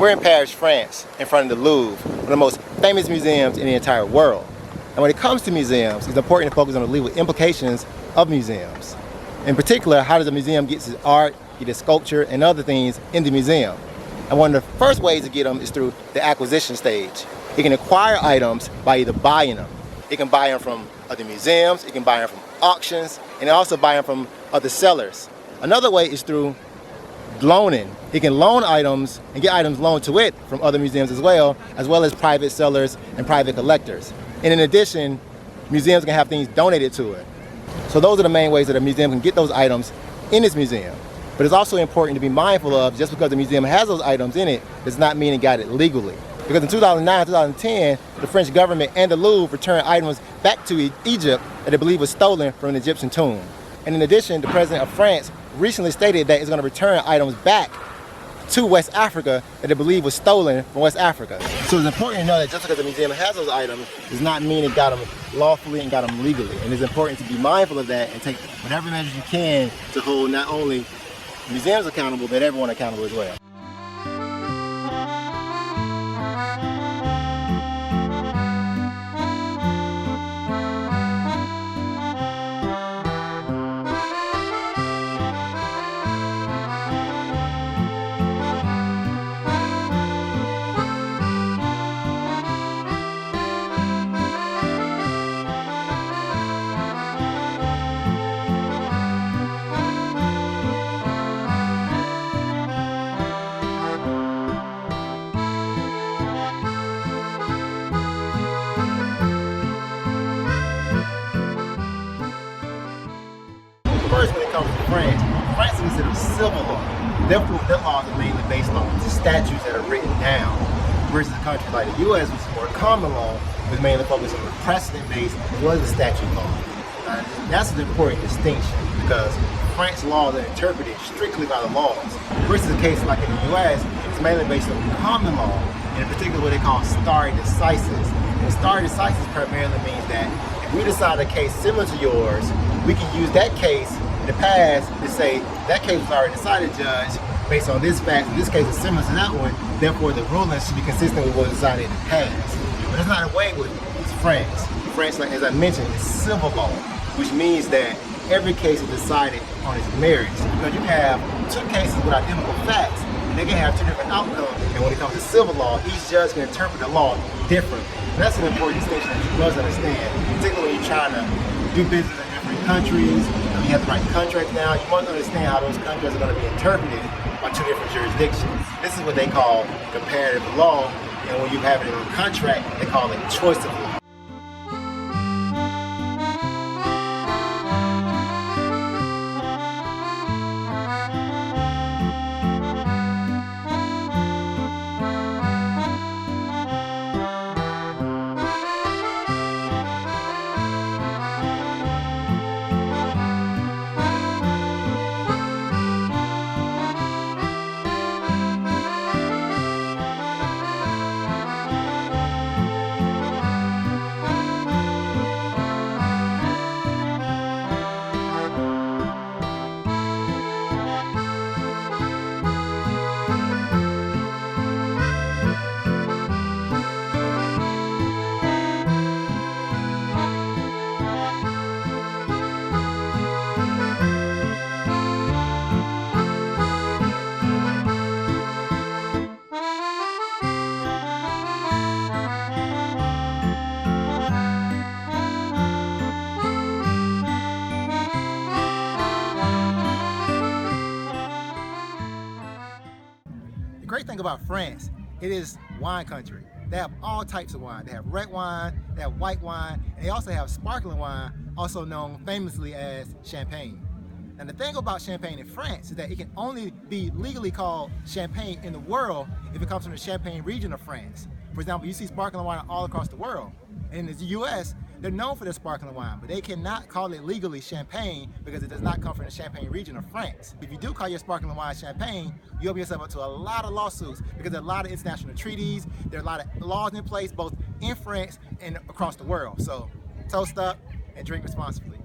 We're in Paris, France, in front of the Louvre, one of the most famous museums in the entire world. And when it comes to museums, it's important to focus on the legal implications of museums. In particular, how does a museum get its art, get its sculpture, and other things in the museum? And one of the first ways to get them is through the acquisition stage. It can acquire items by either buying them. It can buy them from other museums, it can buy them from auctions, and it also buy them from other sellers. Another way is through loaning. It can loan items and get items loaned to it from other museums as well as private sellers and private collectors. And in addition, museums can have things donated to it. So those are the main ways that a museum can get those items in its museum. But it's also important to be mindful of, just because the museum has those items in it does not mean it got it legally. Because in 2009, 2010, the French government and the Louvre returned items back to Egypt that they believe was stolen from an Egyptian tomb. And in addition, the president of France recently stated that it's going to return items back to West Africa that they believe was stolen from West Africa. So it's important to know that just because the museum has those items does not mean it got them lawfully and got them legally. And it's important to be mindful of that and take whatever measures you can to hold not only museums accountable, but everyone accountable as well. First, when it comes to France, France is considered civil law. Therefore, their laws are mainly based on the statutes that are written down, versus a country like the U.S., which is more common law, which mainly focused on the precedent-based as well as the statute law. That's an important distinction, because French laws are interpreted strictly by the laws, versus a case like in the U.S., it's mainly based on common law, and in particular what they call stare decisis. And stare decisis primarily means that if we decide a case similar to yours, we can use that case in the past to say that case was already decided, judge, based on this fact, and this case is similar to that one, therefore the ruling should be consistent with what was decided in the past. But it's not a way with France. France, like as I mentioned, is civil law, which means that every case is decided on its merits, because you have two cases with identical facts, and they can have two different outcomes, and when it comes to civil law, each judge can interpret the law differently. And that's an important distinction that you must understand, particularly when you're trying to do business in different countries. You have to write contracts now. You must understand how those contracts are going to be interpreted by two different jurisdictions. This is what they call comparative law, and when you have it in a contract, they call it choice of law. The great thing about France, it is wine country. They have all types of wine. They have red wine, they have white wine, and they also have sparkling wine, also known famously as champagne. And the thing about champagne in France is that it can only be legally called champagne in the world if it comes from the Champagne region of France. For example, you see sparkling wine all across the world. And in the US, they're known for their sparkling wine, but they cannot call it legally champagne because it does not come from the Champagne region of France. If you do call your sparkling wine champagne, you open yourself up to a lot of lawsuits because there are a lot of international treaties, there are a lot of laws in place both in France and across the world. So toast up and drink responsibly.